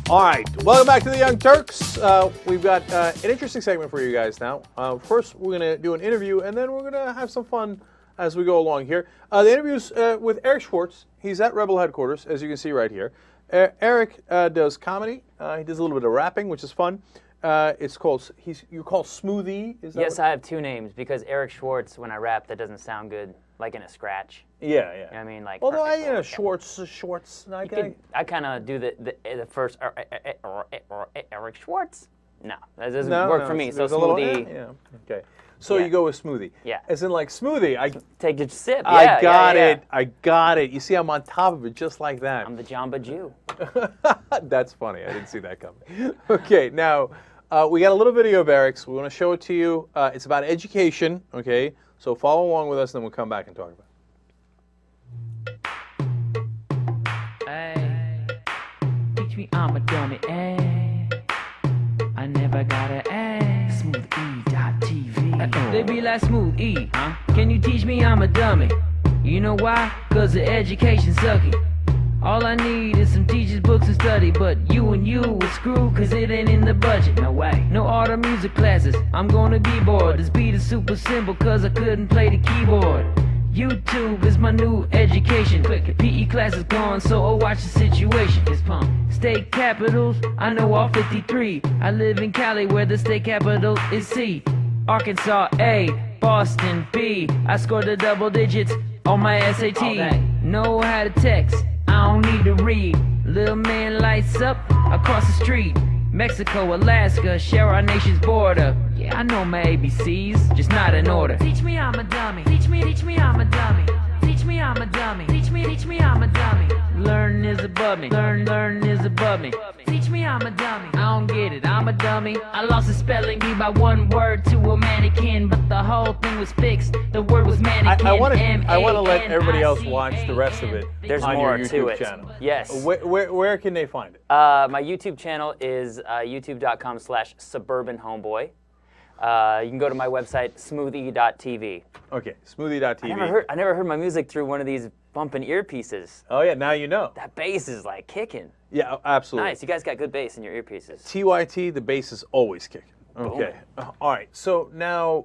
All right, welcome back to the Young Turks. We've got an interesting segment for you guys now. First, we're going to do an interview, and then we're going to have some fun as we go along here. The interview's with Eric Schwartz. He's at Rebel headquarters, as you can see right here. Eric does comedy. He does a little bit of rapping, which is fun. It's called, you're called Smoothie? Is that yes, I have two names because Eric Schwartz, when I rap, that doesn't sound good, like in a scratch. Yeah, yeah. You know what I mean? Like, although Schwartz. I kind of do the first Eric Schwartz. No, that doesn't work for me. So Smoothie. Yeah. Okay. So you go with Smoothie. Yeah. As in like smoothie. I take a sip. Yeah, I got it. I got it. You see, I'm on top of it just like that. I'm the Jamba Jew. That's funny. I didn't see that coming. Okay, now we got a little video of Eric's. We want to show it to you. It's about education. Okay, so follow along with us, and then we'll come back and talk about it. Ay, teach me I'm a dummy, ay. I never got an A. SmoothE.tv. They be like Smooth E, huh? Can you teach me I'm a dummy? You know why? Cause the education sucky. All I need is some teachers, books, and study. But you is screwed cause it ain't in the budget. No way. No art or music classes, I'm gonna be bored. This beat is super simple cause I couldn't play the keyboard. YouTube is my new education. PE class is gone, so I'll watch the situation. It's pump. State capitals, I know all 53. I live in Cali where the state capital is C. Arkansas A, Boston B. I scored the double digits on my SAT. Know how to text, I don't need to read. Little man lights up across the street. Mexico, Alaska, share our nation's border. Yeah, I know my ABCs, just not in order. Teach me I'm a dummy. Teach me I'm a dummy. Teach me I'm a dummy. Teach me I'm a dummy. Learn is above me. Learn is above me. Teach me I'm a dummy. I don't get it, I'm a dummy. I lost the spelling bee by one word to a mannequin, but the whole thing was fixed. The word was mannequin. I want to let everybody else watch the rest of it. There's on more your to YouTube it. channel. Yes. Where can they find it? My YouTube channel is youtube.com/suburbanhomeboy. You can go to my website, smoothie.tv. Okay, smoothie.tv. I never heard my music through one of these bumping earpieces. Oh yeah, now you know. That bass is like kicking. Yeah, absolutely. Nice. You guys got good bass in your earpieces. TYT, the bass is always kicking. Okay. All right. So now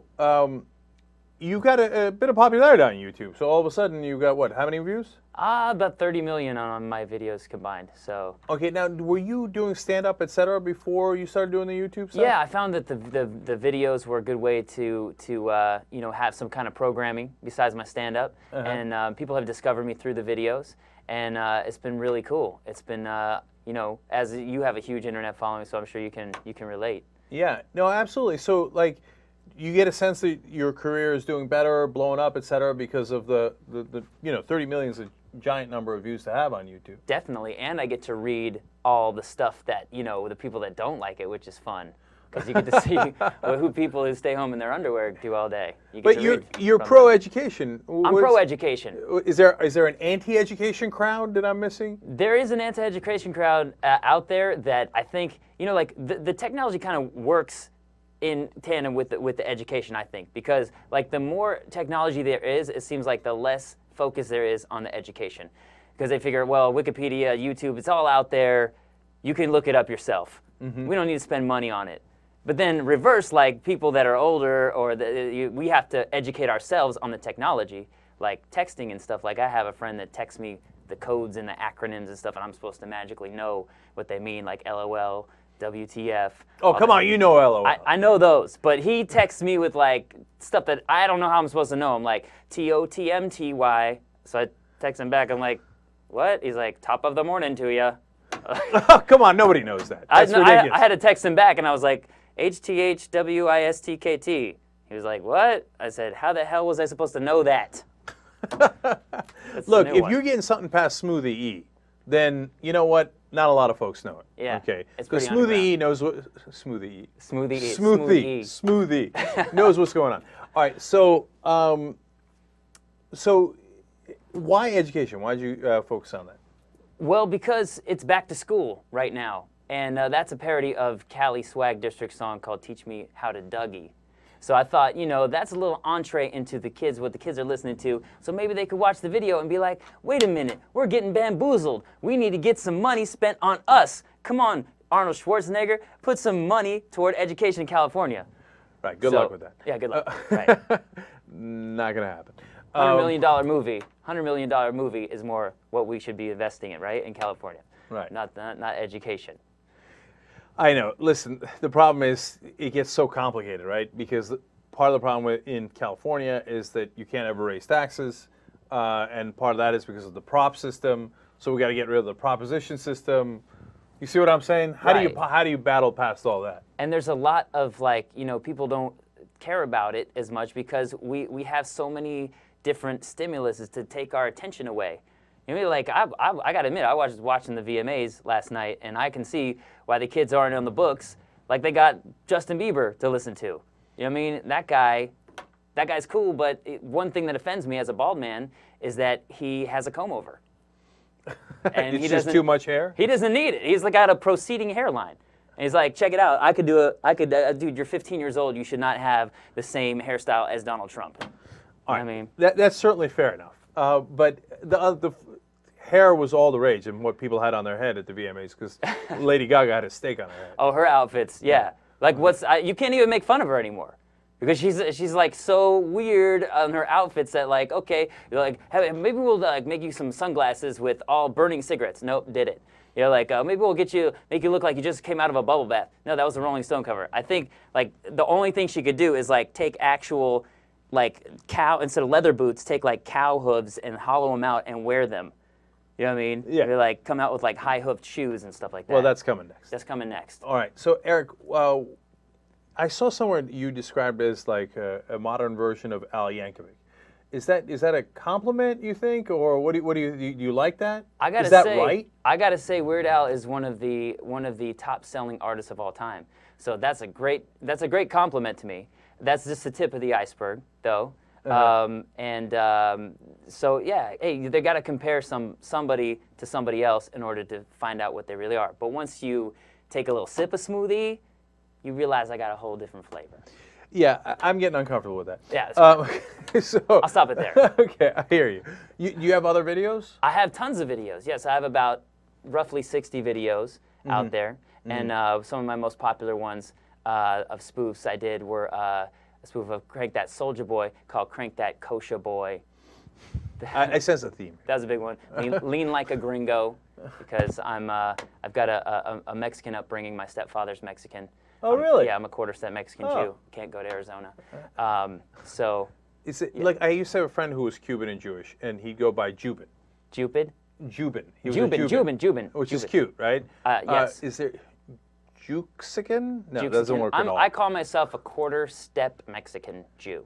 you got a bit of popularity on YouTube. So all of a sudden you got what? How many views? About 30 million on my videos combined. So. Okay, now were you doing stand-up, etc., before you started doing the YouTube stuff? Yeah, I found that the videos were a good way to have some kind of programming besides my stand-up, and people have discovered me through the videos, and it's been really cool. It's been as you have a huge internet following, so I'm sure you can relate. Yeah, no, absolutely. So like, you get a sense that your career is doing better, blowing up, etc., because of the 30 million is a giant number of views to have on YouTube. Definitely, and I get to read all the stuff that, the people that don't like it, which is fun. Because you get to see who people who stay home in their underwear do all day. But you're pro-education. I'm pro-education. Is there an anti-education crowd that I'm missing? There is an anti-education crowd out there that I think, like the technology kind of works in tandem with the education, I think, because like the more technology there is, it seems like the less focus there is on the education, because they figure, well, Wikipedia, YouTube, it's all out there. You can look it up yourself. We don't need to spend money on it. But then reverse, like people that are older, or we have to educate ourselves on the technology, like texting and stuff. Like I have a friend that texts me the codes and the acronyms and stuff, and I'm supposed to magically know what they mean, like LOL. WTF. Oh, come on, you know LOL. I know those, but he texts me with like stuff that I don't know how I'm supposed to know. I'm like, TOTMTY. So I text him back, I'm like, what? He's like, top of the morning to ya. Oh, come on, nobody knows that. That's ridiculous. I had to text him back, and I was like, HTHWISTKT. He was like, what? I said, how the hell was I supposed to know that? Look, if you're getting something past Smoothie E, then you know what? Not a lot of folks know it. Yeah. Okay. Because Smoothie E knows what Smoothie knows what's going on. All right. So, why education? Why did you focus on that? Well, because it's back to school right now, and that's a parody of Cali Swag District song called "Teach Me How to Dougie." So I thought, you know, that's a little entree into the kids, what the kids are listening to. So maybe they could watch the video and be like, wait a minute, we're getting bamboozled. We need to get some money spent on us. Come on, Arnold Schwarzenegger, put some money toward education in California. Right, good luck with that. Yeah, good luck. Right. Not going to happen. $100 million movie. $100 million movie is more what we should be investing in, right, in California. Right. Not education. I know. Listen, the problem is it gets so complicated, right? Because part of the problem in California is that you can't ever raise taxes, and part of that is because of the prop system. So we got to get rid of the proposition system. You see what I'm saying? How do you battle past all that? And there's a lot of, like, you know, people don't care about it as much because we have so many different stimuluses to take our attention away. You know, like, I got to admit, I was watching the VMAs last night, and I can see why the kids aren't on the books. Like, they got Justin Bieber to listen to. You know what I mean? That guy's cool, but one thing that offends me as a bald man is that he has a comb over. And it's just too much hair? He doesn't need it. He's got a proceeding hairline. And he's like, check it out. Dude, you're 15 years old. You should not have the same hairstyle as Donald Trump. All right. I mean, that's certainly fair enough. But the hair was all the rage and what people had on their head at the VMAs because Lady Gaga had a steak on her head. Oh, her outfits, yeah. Like, you can't even make fun of her anymore because she's like so weird on her outfits that, like, okay, you're like, hey, maybe we'll like make you some sunglasses with all burning cigarettes. Nope, did it. You know, like, maybe we'll make you look like you just came out of a bubble bath. No, that was the Rolling Stone cover. I think, like, the only thing she could do is, like, take actual, like, instead of leather boots, take, like, cow hooves and hollow them out and wear them. You know what I mean? Yeah. Maybe, like, come out with, like, high-hoofed shoes and stuff like that. Well, that's coming next. That's coming next. All right. So, Eric, I saw somewhere you described as, like, a modern version of Al Yankovic. Is that a compliment, you think, or what do you like that? Is that right? I gotta say, Weird Al is one of the top-selling artists of all time. So that's a great compliment to me. That's just the tip of the iceberg, though. So yeah, hey, they got to compare somebody to somebody else in order to find out what they really are. But once you take a little sip of smoothie, you realize I got a whole different flavor. Yeah, I'm getting uncomfortable with that. Yeah, so I'll stop it there. Okay, I hear you. You have other videos? I have tons of videos. Yes, I have about roughly 60 videos out there, and some of my most popular ones of spoofs I did were a spoof of Crank That Soldier Boy called Crank That Kosher Boy. I sense a theme. That was a big one. Lean Like a Gringo, because I've got a Mexican upbringing. My stepfather's Mexican. Oh, really? Yeah, I'm a quarter-step Mexican Jew. Can't go to Arizona. So. Is it like I used to have a friend who was Cuban and Jewish, and he'd go by Jubin. Jupid? Jubin. Jubin. Which is cute, right? Yes. Is there Juxican? No, it doesn't work at all. I call myself a quarter-step Mexican Jew.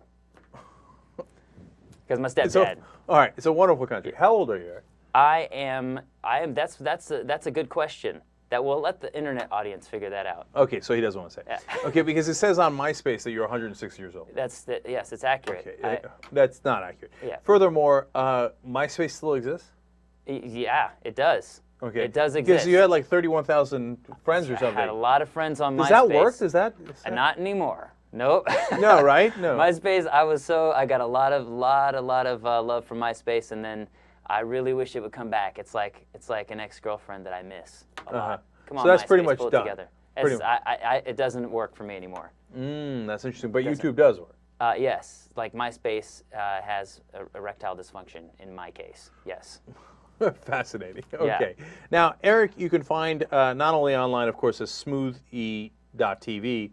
Because my stepdad. All right, it's a wonderful country. How old are you? I am. That's a good question. That we'll let the internet audience figure that out. Okay, so he doesn't want to say. Yeah. Okay, because it says on MySpace that you're 106 years old. Yes, it's accurate. Okay, that's not accurate. Yeah. Furthermore, MySpace still exists? Yeah, it does. Okay. It does exist. Because you had like 31,000 friends or something. I had a lot of friends on MySpace. Does that work? Is that? Not anymore. Nope. No, right? No. MySpace, I got a lot of love from MySpace, and then I really wish it would come back. It's like an ex-girlfriend that I miss a lot. Come on, so that's MySpace, pretty much pull it done. Together. It doesn't work for me anymore. That's interesting. But YouTube does work. Yes, like MySpace has erectile dysfunction in my case. Yes. Fascinating. Okay. Yeah. Now, Eric, you can find not only online, of course, as smoothie.tv,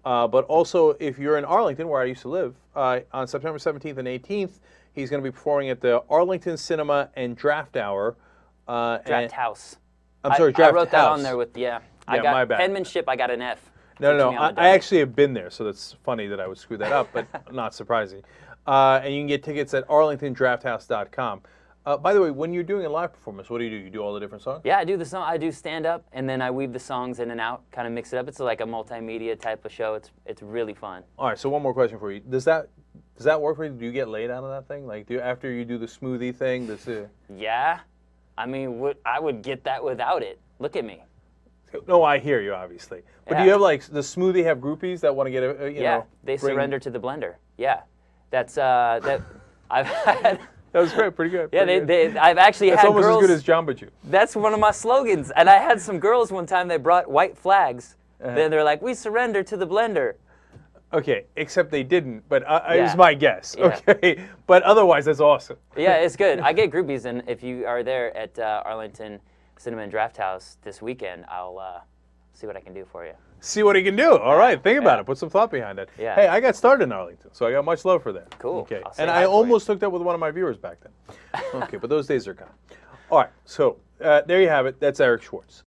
but also if you're in Arlington, where I used to live, on September 17th and 18th, he's going to be performing at the Arlington Cinema and Draft Hour. Draft House. I'm sorry, Draft House. I wrote that on there with, I got my bad. penmanship, I got an F. No. I actually have been there, so that's funny that I would screw that up, but not surprising. And you can get tickets at arlingtondrafthouse.com. By the way, when you're doing a live performance, what do? You do all the different songs? Yeah, I do the song. I do stand-up, and then I weave the songs in and out, kind of mix it up. It's like a multimedia type of show. It's really fun. All right, so one more question for you. Does that work for you? Do you get laid out of that thing? Like, after you do the smoothie thing? Yeah. I mean, I would get that without it. Look at me. No, I hear you, obviously. But do Yeah. you have like the smoothie have groupies that want to get a you know? They bring- surrender to the blender. Yeah, that's that. I've had. That was great, pretty good. Yeah, pretty good. I've actually That's had almost girls. as good as Jamba Juice. That's one of my slogans. And I had some girls one time. They brought white flags. Uh-huh. Then they're like, "We surrender to the blender." Okay, except they didn't, but it Yeah. was my guess. Yeah. Okay, but otherwise, that's awesome. Yeah, it's good. I get groupies, and if you are there at Arlington Cinema and Draft House this weekend, I'll see what I can do for you. See what he can do. All right, think about Yeah. it. Put some thought behind it. Yeah. Hey, I got started in Arlington, so I got much love for that. Cool. Okay, I'll say and hi I for you. almost hooked up with one of my viewers back then. Okay, but those days are gone. All right, so there you have it. That's Eric Schwartz.